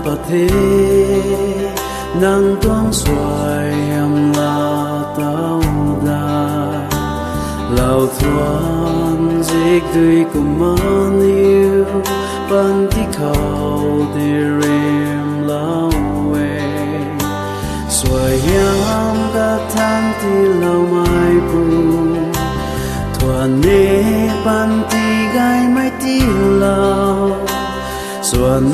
bát thế nắng toang xoài em là tao đà lao thoáng dịch tươi cùng man yêu ban tí khâu đi rem lao về xoài em cả tháng tí lao mai buồn thuần nê ban tí gai mai tí lao xuân